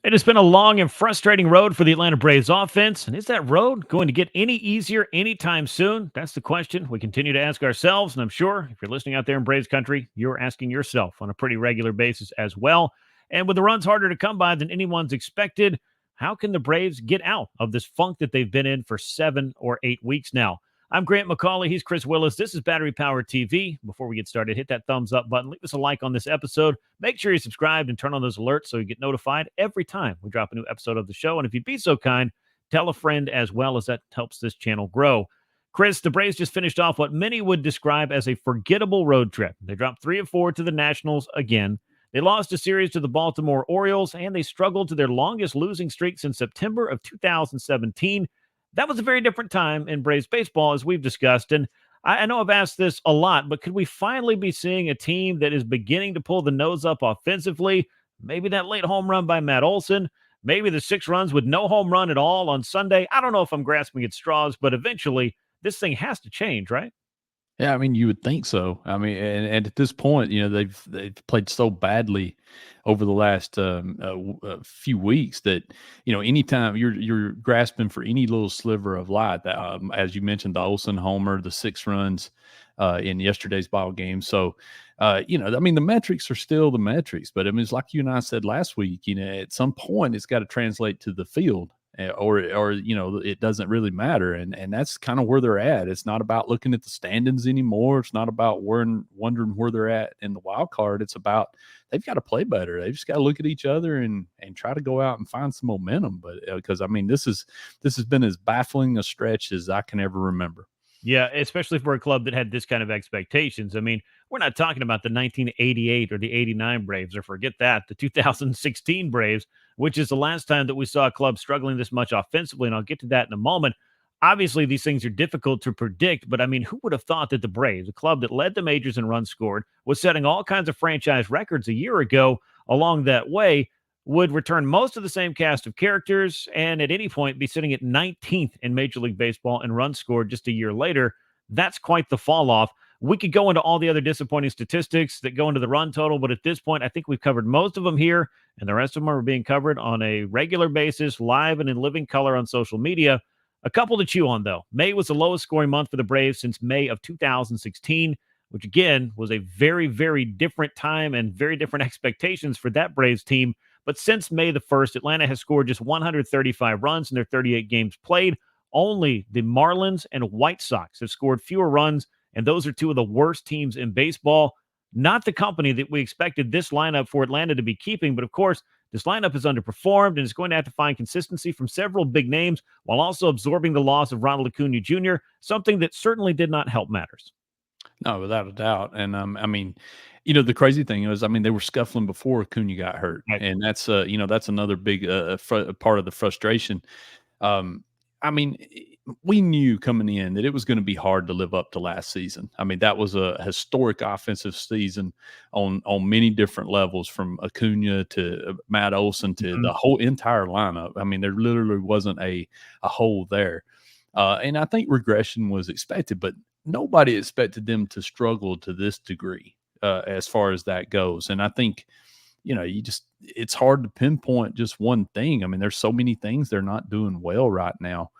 It has been a long and frustrating road for the Atlanta Braves offense. And is that road going to get any easier anytime soon? That's the question we continue to ask ourselves. And I'm sure if you're listening out there in Braves country, you're asking yourself on a pretty regular basis as well. And with the runs harder to come by than anyone's expected, how can the Braves get out of this funk that they've been in for 7 or 8 weeks now? I'm Grant McCauley. He's Chris Willis. This is Battery Powered TV. Before we get started, hit that thumbs up button. Leave us a like on this episode. Make sure you subscribe and turn on those alerts so you get notified every time we drop a new episode of the show. And if you'd be so kind, tell a friend as well, as that helps this channel grow. Chris, the Braves just finished off what many would describe as a forgettable road trip. They dropped 3 of 4 to the Nationals again. They lost a series to the Baltimore Orioles, and they struggled to their longest losing streak since September of 2017. That was a very different time in Braves baseball, as we've discussed. And I know I've asked this a lot, but could we finally be seeing a team that is beginning to pull the nose up offensively? Maybe that late home run by Matt Olson, maybe the 6 runs with no home run at all on Sunday. I don't know if I'm grasping at straws, but eventually this thing has to change, right? Yeah, I mean, you would think so. I mean, and at this point, they've played so badly over the last few weeks that anytime you're grasping for any little sliver of light, that as you mentioned, the Olsen homer, the 6 runs in yesterday's ball game. So, I mean, the metrics are still the metrics, but I mean, it's like you and I said last week. At some point, it's got to translate to the field. Or it doesn't really matter, and that's kind of where they're at. It's not about looking at the standings anymore. It's not about wondering where they're at in the wild card. It's about they've got to play better. They've just got to look at each other and try to go out and find some momentum. But because I mean, this has been as baffling a stretch as I can ever remember. Yeah, especially for a club that had this kind of expectations. I mean, we're not talking about the 1988 or the 89 Braves, or forget that, the 2016 Braves, which is the last time that we saw a club struggling this much offensively. And I'll get to that in a moment. Obviously, these things are difficult to predict, but I mean, who would have thought that the Braves, a club that led the majors in runs scored, was setting all kinds of franchise records a year ago along that way, would return most of the same cast of characters and at any point be sitting at 19th in Major League Baseball in runs scored just a year later? That's quite the fall off. We could go into all the other disappointing statistics that go into the run total, but at this point, I think we've covered most of them here, and the rest of them are being covered on a regular basis, live and in living color on social media. A couple to chew on, though. May was the lowest scoring month for the Braves since May of 2016, which again was a very, very different time and very different expectations for that Braves team. But since May the 1st, Atlanta has scored just 135 runs in their 38 games played. Only the Marlins and White Sox have scored fewer runs, and those are two of the worst teams in baseball. Not the company that we expected this lineup for Atlanta to be keeping, but of course, this lineup has underperformed and is going to have to find consistency from several big names while also absorbing the loss of Ronald Acuna Jr., something that certainly did not help matters. No, without a doubt. And I mean, the crazy thing is, I mean, they were scuffling before Acuna got hurt, Right. and that's another big part of the frustration. Um, I mean, we knew coming in that it was going to be hard to live up to last season. I mean, that was a historic offensive season on many different levels, from Acuna to Matt Olson to Mhm. the whole entire lineup. I mean, there literally wasn't a hole there. And I think regression was expected, but nobody expected them to struggle to this degree as far as that goes. And I think, it's hard to pinpoint just one thing. I mean, there's so many things they're not doing well right now.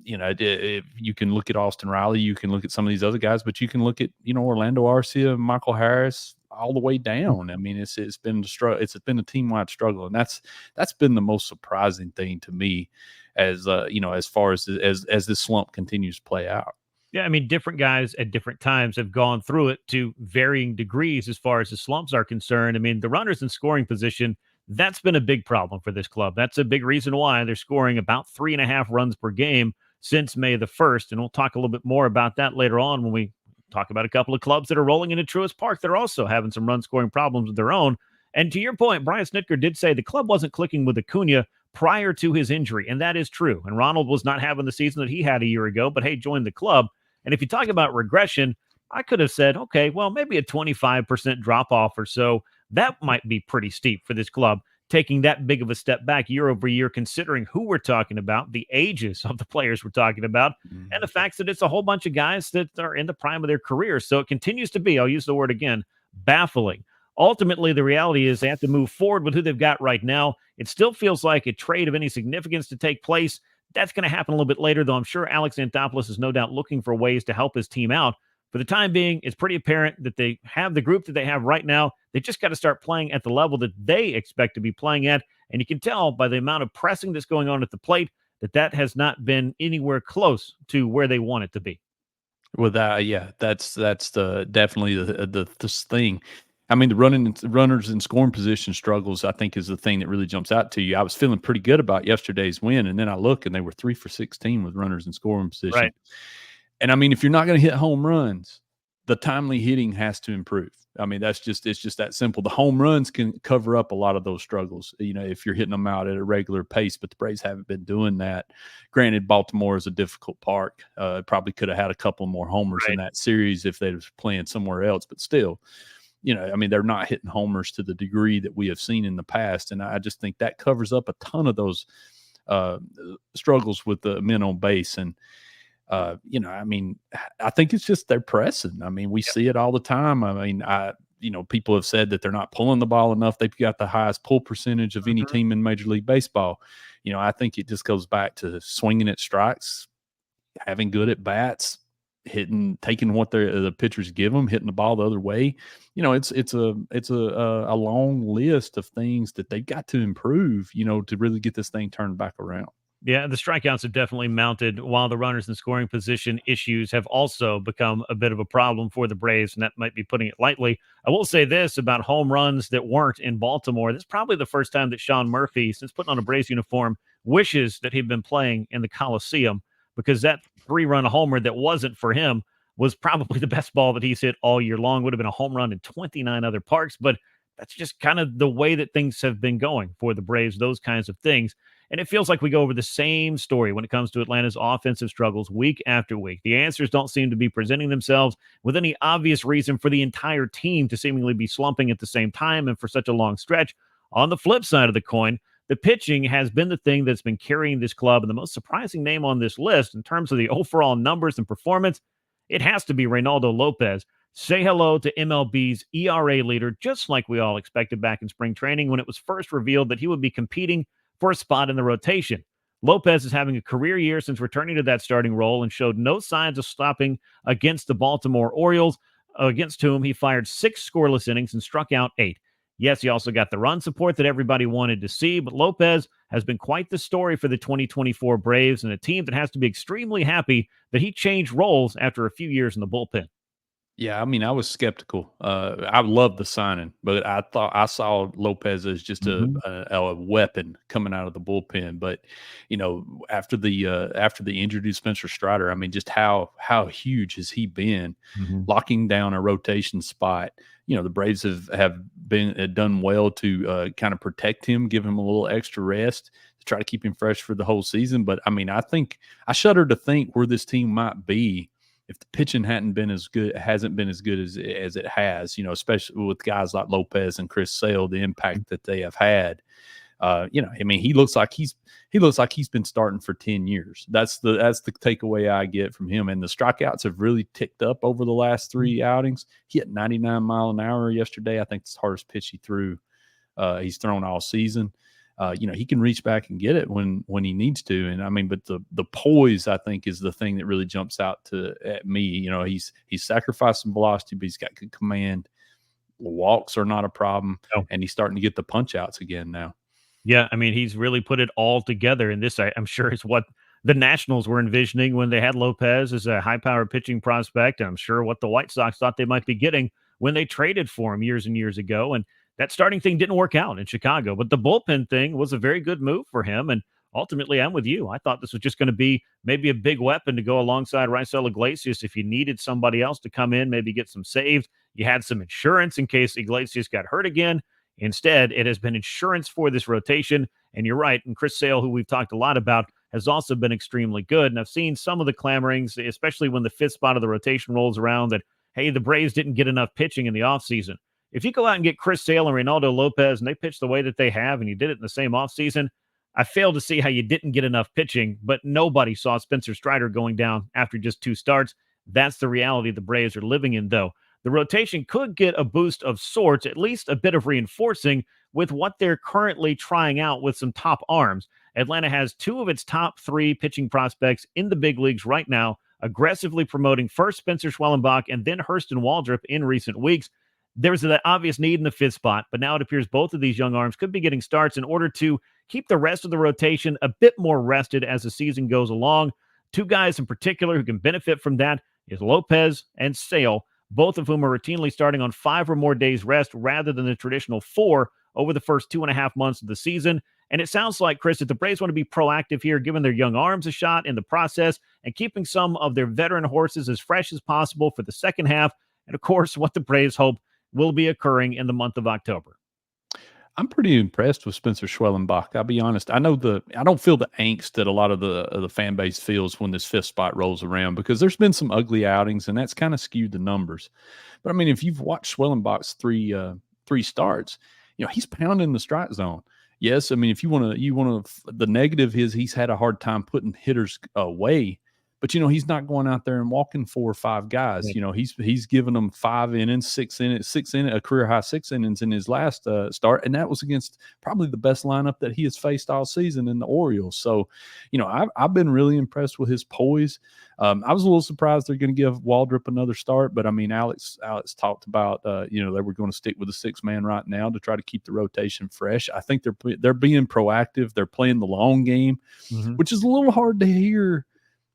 If you can look at Austin Riley, you can look at some of these other guys, but you can look at, Orlando Arcia, Michael Harris, all the way down. I mean, it's been a team wide struggle, and that's been the most surprising thing to me, as as far as this slump continues to play out. Yeah, I mean, different guys at different times have gone through it to varying degrees as far as the slumps are concerned. I mean, the runners in scoring position, that's been a big problem for this club. That's a big reason why they're scoring about 3.5 runs per game since May the 1st. And we'll talk a little bit more about that later on when we talk about a couple of clubs that are rolling into Truist Park that are also having some run scoring problems of their own. And to your point, Brian Snitker did say the club wasn't clicking with Acuna prior to his injury. And that is true. And Ronald was not having the season that he had a year ago, but hey, joined the club. And if you talk about regression, I could have said, okay, well, maybe a 25% drop off or so. That might be pretty steep for this club, taking that big of a step back year over year, considering who we're talking about, the ages of the players we're talking about, and the Mhm. fact that it's a whole bunch of guys that are in the prime of their careers. So it continues to be, I'll use the word again, baffling. ultimately, the reality is they have to move forward with who they've got right now. It still feels like a trade of any significance to take place. That's going to happen a little bit later, though. I'm sure Alex Anthopoulos is no doubt looking for ways to help his team out. For the time being, it's pretty apparent that they have the group that they have right now. They just got to start playing at the level that they expect to be playing at. And you can tell by the amount of pressing that's going on at the plate that has not been anywhere close to where they want it to be. Well, that yeah, that's the definitely the this thing. I mean, the runners in scoring position struggles, I think, is the thing that really jumps out to you. I was feeling pretty good about yesterday's win, and then I look and they were 3 for 16 with runners in scoring position. Right. And I mean, if you're not going to hit home runs, the timely hitting has to improve. I mean, it's just that simple. The home runs can cover up a lot of those struggles, if you're hitting them out at a regular pace, but the Braves haven't been doing that. Granted, Baltimore is a difficult park. Probably could have had a couple more homers in Right. that series if they was playing somewhere else, but still, I mean, they're not hitting homers to the degree that we have seen in the past. And I just think that covers up a ton of those struggles with the men on base. And, I mean, I think it's just they're pressing. I mean, we see it all the time. I mean, people have said that they're not pulling the ball enough. They've got the highest pull percentage of any team in Major League Baseball. I think it just goes back to swinging at strikes, having good at bats, taking what the pitchers give them, hitting the ball the other way. It's a long list of things that they've got to improve, to really get this thing turned back around. Yeah, the strikeouts have definitely mounted, while the runners in scoring position issues have also become a bit of a problem for the Braves, and that might be putting it lightly. I will say this about home runs that weren't in Baltimore. This is probably the first time that Sean Murphy, since putting on a Braves uniform, wishes that he'd been playing in the Coliseum, because that 3-run homer that wasn't for him was probably the best ball that he's hit all year long. Would have been a home run in 29 other parks, but that's just kind of the way that things have been going for the Braves, those kinds of things. And it feels like we go over the same story when it comes to Atlanta's offensive struggles week after week. The answers don't seem to be presenting themselves with any obvious reason for the entire team to seemingly be slumping at the same time and for such a long stretch. On the flip side of the coin, the pitching has been the thing that's been carrying this club. And the most surprising name on this list in terms of the overall numbers and performance, it has to be Reynaldo Lopez. Say hello to MLB's ERA leader, just like we all expected back in spring training when it was first revealed that he would be competing for a spot in the rotation. Lopez is having a career year since returning to that starting role and showed no signs of stopping against the Baltimore Orioles, against whom he fired 6 scoreless innings and struck out 8. Yes, he also got the run support that everybody wanted to see, but Lopez has been quite the story for the 2024 Braves and a team that has to be extremely happy that he changed roles after a few years in the bullpen. Yeah, I mean, I was skeptical. I love the signing, but I thought I saw Lopez as just Mhm. a weapon coming out of the bullpen. But after the injury to Spencer Strider, I mean, just how huge has he been, Mhm. locking down a rotation spot? The Braves have been done well to kind of protect him, give him a little extra rest to try to keep him fresh for the whole season. But I mean, I think I shudder to think where this team might be if the pitching hasn't been as good as it has, especially with guys like Lopez and Chris Sale, the impact that they have had. I mean, he looks like he's been starting for 10 years. That's the takeaway I get from him. And the strikeouts have really ticked up over the last 3 outings. He hit 99 mile an hour yesterday. I think it's the hardest pitch he's thrown all season. He can reach back and get it when he needs to. And I mean, but the poise, I think, is the thing that really jumps out at me. He's sacrificed some velocity, but he's got good command. Walks are not a problem, Oh, and he's starting to get the punch outs again now. yeah, I mean, he's really put it all together. And this, I'm sure, is what the Nationals were envisioning when they had Lopez as a high-powered pitching prospect. And I'm sure what the White Sox thought they might be getting when they traded for him years and years ago. And that starting thing didn't work out in Chicago, but the bullpen thing was a very good move for him. And ultimately, I'm with you. I thought this was just going to be maybe a big weapon to go alongside Raisel Iglesias if you needed somebody else to come in, maybe get some saves. You had some insurance in case Iglesias got hurt again. Instead, it has been insurance for this rotation. And you're right. And Chris Sale, who we've talked a lot about, has also been extremely good. And I've seen some of the clamorings, especially when the 5th spot of the rotation rolls around, that, hey, the Braves didn't get enough pitching in the offseason. If you go out and get Chris Sale and Reynaldo Lopez and they pitch the way that they have, and you did it in the same offseason, I fail to see how you didn't get enough pitching, but nobody saw Spencer Strider going down after just 2 starts. That's the reality the Braves are living in, though. the rotation could get a boost of sorts, at least a bit of reinforcing with what they're currently trying out with some top arms. Atlanta has two of its top three pitching prospects in the big leagues right now, aggressively promoting first Spencer Schwellenbach and then Hurston Waldrop in recent weeks. There's that obvious need in the fifth spot, but now it appears both of these young arms could be getting starts in order to keep the rest of the rotation a bit more rested as the season goes along. Two guys in particular who can benefit from that is Lopez and Sale, both of whom are routinely starting on 5 or more days rest rather than the traditional 4 over the first 2.5 months of the season. And it sounds like, Chris, that the Braves want to be proactive here, giving their young arms a shot in the process and keeping some of their veteran horses as fresh as possible for the second half. And of course, what the Braves hope will be occurring in the month of October. I'm pretty impressed with Spencer Schwellenbach. I'll be honest. I don't feel the angst that a lot of the fan base feels when this fifth spot rolls around, because there's been some ugly outings and that's kind of skewed the numbers. But I mean, if you've watched Schwellenbach's three starts, he's pounding the strike zone. Yes, I mean, if you want to, the negative is he's had a hard time putting hitters away. But he's not going out there and walking 4 or 5 guys. He's given them 5 innings, 6 innings, a career high 6 innings in his last start, and that was against probably the best lineup that he has faced all season in the Orioles. So, I've been really impressed with his poise. I was a little surprised they're going to give Waldrop another start, but I mean, Alex talked about they were going to stick with the 6-man right now to try to keep the rotation fresh. I think they're being proactive. They're playing the long game, which is a little hard to hear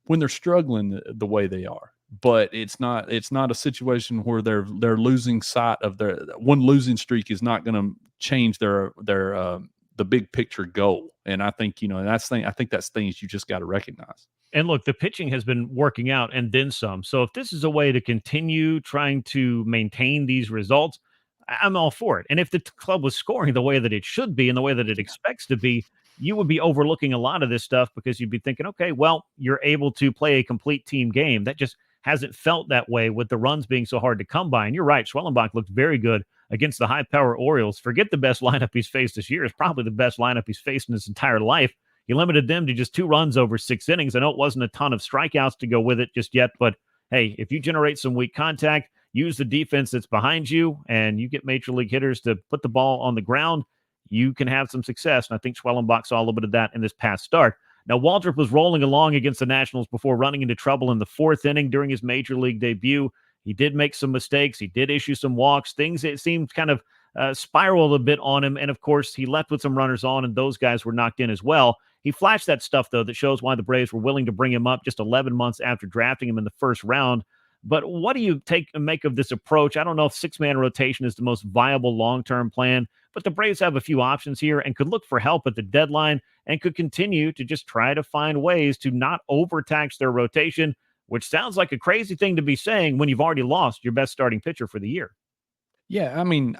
when they're struggling the way they are. But it's not a situation where they're losing sight of their one losing streak is not going to change their the big picture goal. And I think, I think that's things you just got to recognize. And look, the pitching has been working out and then some. So if this is a way to continue trying to maintain these results, I'm all for it. And if the club was scoring the way that it should be and the way that it expects to be, you would be overlooking a lot of this stuff because you'd be thinking, okay, well, you're able to play a complete team game. That just hasn't felt that way with the runs being so hard to come by. And you're right, Schwellenbach looked very good against the high-power Orioles. Forget the best lineup he's faced this year. It's probably the best lineup he's faced in his entire life. He limited them to just 2 runs over 6 innings. I know it wasn't a ton of strikeouts to go with it just yet, but hey, if you generate some weak contact, use the defense that's behind you, and you get major league hitters to put the ball on the ground, you can have some success. And I think Schwellenbach saw a little bit of that in this past start. Now, Waldrop was rolling along against the Nationals before running into trouble in the 4th inning during his major league debut. He did make some mistakes. He did issue some walks. Things, it seemed, kind of spiraled a bit on him. And of course, he left with some runners on, and those guys were knocked in as well. He flashed that stuff, though, that shows why the Braves were willing to bring him up just 11 months after drafting him in the first round. But what do you make of this approach? I don't know if 6-man rotation is the most viable long-term plan, but the Braves have a few options here and could look for help at the deadline and could continue to just try to find ways to not overtax their rotation, which sounds like a crazy thing to be saying when you've already lost your best starting pitcher for the year. Yeah, I mean,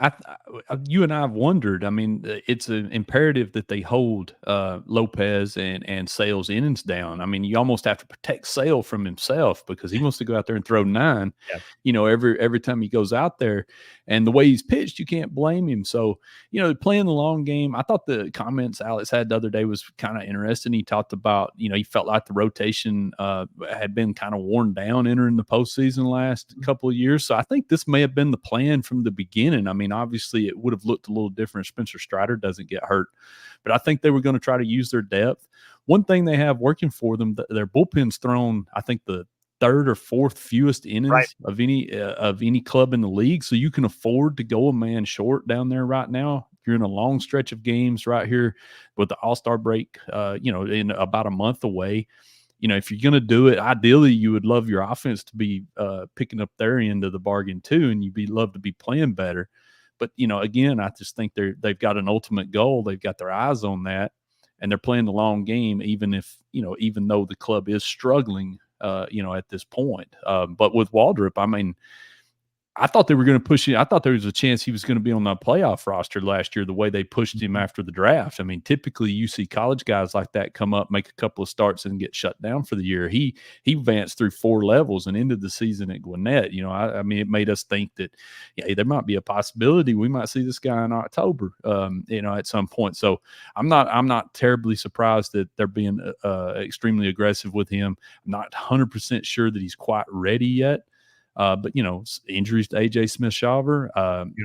you and I have wondered. I mean, it's an imperative that they hold Lopez and Sale's innings down. I mean, you almost have to protect Sale from himself because he wants to go out there and throw 9. Yeah. Every time he goes out there, and the way he's pitched, you can't blame him. So, playing the long game. I thought the comments Alex had the other day was kind of interesting. He talked about, he felt like the rotation had been kind of worn down entering the postseason last couple of years. So I think this may have been the plan from the beginning. I mean, obviously it would have looked a little different if Spencer Strider doesn't get hurt, but I think they were going to try to use their depth. One thing they have working for them, their bullpen's thrown, I think, the 3rd or 4th fewest innings of any club in the league. So you can afford to go a man short down there right now. You're in a long stretch of games right here with the All-Star break, in about a month away. If you're going to do it, ideally you would love your offense to be picking up their end of the bargain too, and you'd love to be playing better. But again, I just think they've got an ultimate goal. They've got their eyes on that, and they're playing the long game, even though the club is struggling, at this point. But with Waldrop, I mean, I thought they were going to push him. I thought there was a chance he was going to be on the playoff roster last year, the way they pushed him after the draft. I mean, typically you see college guys like that come up, make a couple of starts, and get shut down for the year. He advanced through 4 levels and ended the season at Gwinnett. I mean, it made us think that, there might be a possibility we might see this guy in October, at some point. So I'm not terribly surprised that they're being extremely aggressive with him. I'm not 100% sure that he's quite ready yet. But injuries to AJ Smith-Shawver,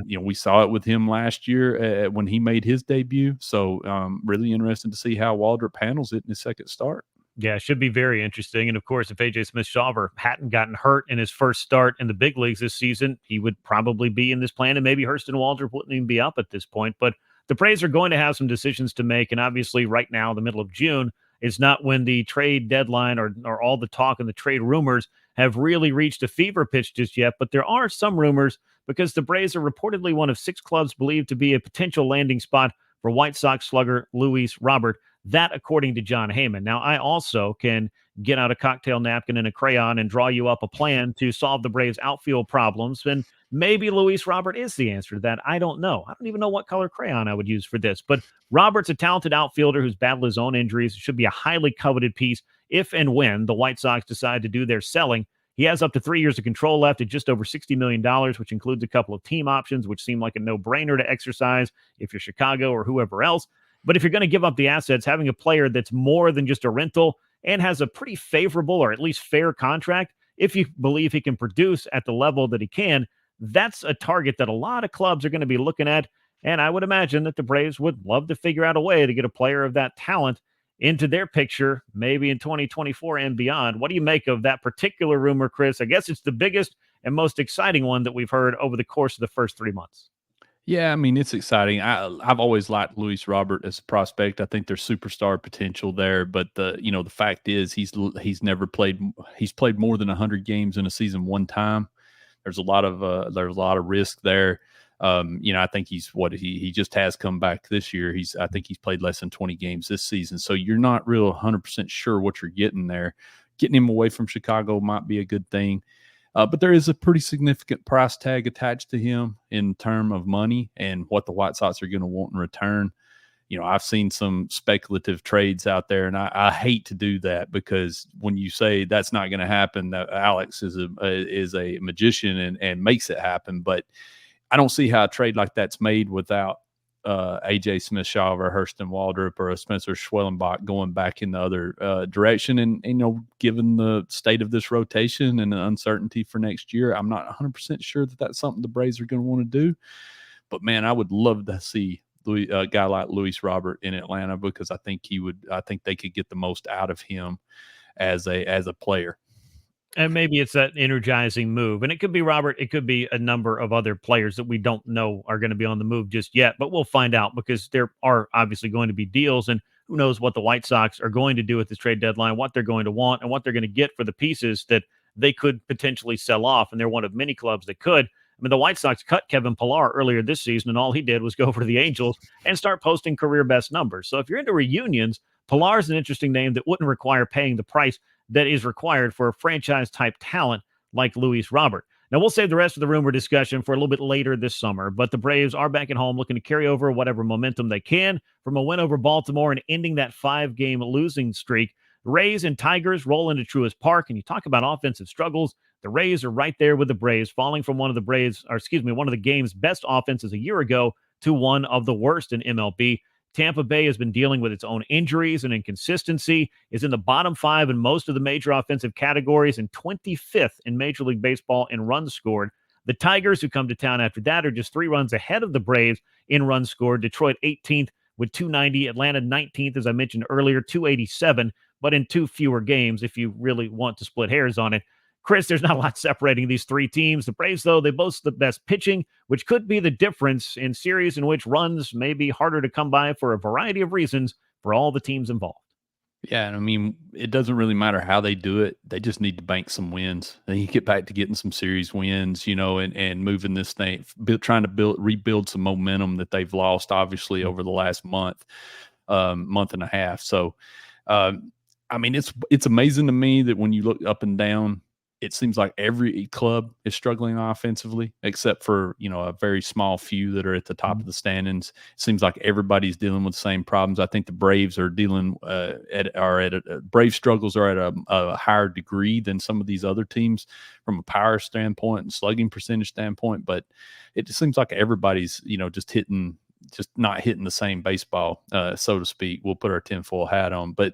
Yeah. we saw it with him last year when he made his debut. So really interesting to see how Waldrop handles it in his second start. Yeah, it should be very interesting. And of course, if AJ Smith-Shawver hadn't gotten hurt in his first start in the big leagues this season, he would probably be in this plan, and maybe Hurston Waldrop wouldn't even be up at this point. But the Braves are going to have some decisions to make, and obviously, right now, the middle of June is not when the trade deadline or all the talk and the trade rumors have really reached a fever pitch just yet. But there are some rumors because the Braves are reportedly one of 6 clubs believed to be a potential landing spot for White Sox slugger Luis Robert. That, according to John Heyman. Now, I also can get out a cocktail napkin and a crayon and draw you up a plan to solve the Braves' outfield problems. And maybe Luis Robert is the answer to that. I don't know. I don't even know what color crayon I would use for this. But Robert's a talented outfielder who's battled his own injuries. It should be a highly coveted piece if and when the White Sox decide to do their selling. He has up to 3 years of control left at just over $60 million, which includes a couple of team options, which seem like a no-brainer to exercise if you're Chicago or whoever else. But if you're going to give up the assets, having a player that's more than just a rental and has a pretty favorable or at least fair contract, if you believe he can produce at the level that he can, that's a target that a lot of clubs are going to be looking at. And I would imagine that the Braves would love to figure out a way to get a player of that talent into their picture, maybe in 2024 and beyond. What do you make of that particular rumor, Chris? I guess it's the biggest and most exciting one that we've heard over the course of the first 3 months. Yeah, I mean, it's exciting. I've always liked Luis Robert as a prospect. I think there's superstar potential there, but the fact is he's never played. He's played more than 100 games in a season one time. There's a lot of risk there. I think he just has come back this year. I think he's played less than 20 games this season. So you're not real 100% sure what you're getting there. Getting him away from Chicago might be a good thing. But there is a pretty significant price tag attached to him in terms of money and what the White Sox are going to want in return. I've seen some speculative trades out there, and I hate to do that because when you say that's not going to happen, Alex is a magician and makes it happen. But I don't see how a trade like that's made without AJ Smith-Shawver, Hurston Waldrop, or a Spencer Schwellenbach going back in the other direction. And, given the state of this rotation and the uncertainty for next year, I'm not 100% sure that that's something the Braves are going to want to do. But, man, I would love to see a guy like Luis Robert in Atlanta because I think they could get the most out of him as a player. And maybe it's that energizing move. And it could be Robert. It could be a number of other players that we don't know are going to be on the move just yet. But we'll find out because there are obviously going to be deals. And who knows what the White Sox are going to do at this trade deadline, what they're going to want, and what they're going to get for the pieces that they could potentially sell off. And they're one of many clubs that could. I mean, the White Sox cut Kevin Pillar earlier this season, and all he did was go over to the Angels and start posting career best numbers. So if you're into reunions, Pillar is an interesting name that wouldn't require paying the price that is required for a franchise type talent like Luis Robert. Now, we'll save the rest of the rumor discussion for a little bit later this summer, but the Braves are back at home looking to carry over whatever momentum they can from a win over Baltimore and ending that 5-game losing streak. Rays and Tigers roll into Truist Park, and you talk about offensive struggles. The Rays are right there with the Braves, falling from one of the game's best offenses a year ago to one of the worst in MLB. Tampa Bay has been dealing with its own injuries and inconsistency, is in the bottom 5 in most of the major offensive categories and 25th in Major League Baseball in runs scored. The Tigers, who come to town after that, are just 3 runs ahead of the Braves in runs scored. Detroit 18th with 290. Atlanta 19th, as I mentioned earlier, 287, but in 2 fewer games if you really want to split hairs on it. Chris, there's not a lot separating these 3 teams. The Braves, though, they boast the best pitching, which could be the difference in series in which runs may be harder to come by for a variety of reasons for all the teams involved. Yeah, and I mean, it doesn't really matter how they do it. They just need to bank some wins. They need to get back to getting some series wins, and moving this thing, trying to rebuild some momentum that they've lost, obviously, over the last month and a half. So, I mean, it's amazing to me that when you look up and down, it seems like every club is struggling offensively, except for, a very small few that are at the top of the standings. It seems like everybody's dealing with the same problems. I think the Braves are dealing Brave struggles are at a higher degree than some of these other teams from a power standpoint and slugging percentage standpoint. But it just seems like everybody's, just not hitting the same baseball, so to speak. We'll put our tinfoil hat on, but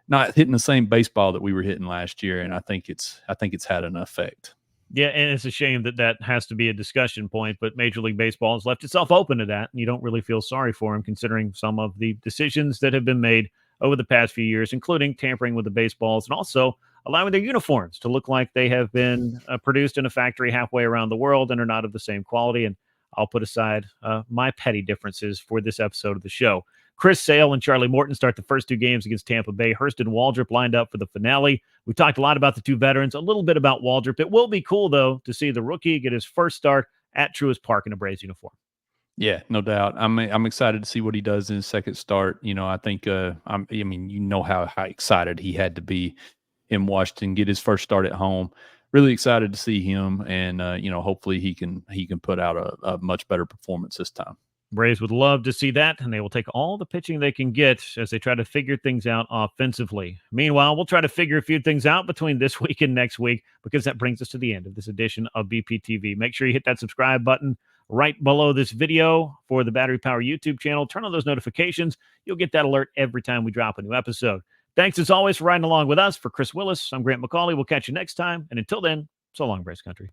not hitting the same baseball that we were hitting last year, and I think it's had an effect. Yeah, and it's a shame that that has to be a discussion point, but Major League Baseball has left itself open to that, and you don't really feel sorry for him considering some of the decisions that have been made over the past few years, including tampering with the baseballs and also allowing their uniforms to look like they have been produced in a factory halfway around the world and are not of the same quality. And I'll put aside my petty differences for this episode of the show. Chris Sale and Charlie Morton start the first two games against Tampa Bay. Hurst and Waldrop lined up for the finale. We talked a lot about the two veterans, a little bit about Waldrop. It will be cool, though, to see the rookie get his first start at Truist Park in a Braves uniform. Yeah, no doubt. I'm excited to see what he does in his second start. I think I mean, how excited he had to be in Washington, get his first start at home. Really excited to see him, and hopefully he can put out a much better performance this time. Braves would love to see that, and they will take all the pitching they can get as they try to figure things out offensively. Meanwhile, we'll try to figure a few things out between this week and next week, because that brings us to the end of this edition of BPTV. Make sure you hit that subscribe button right below this video for the Battery Power YouTube channel. Turn on those notifications. You'll get that alert every time we drop a new episode. Thanks, as always, for riding along with us. For Chris Willis, I'm Grant McCauley. We'll catch you next time, and until then, so long, Braves Country.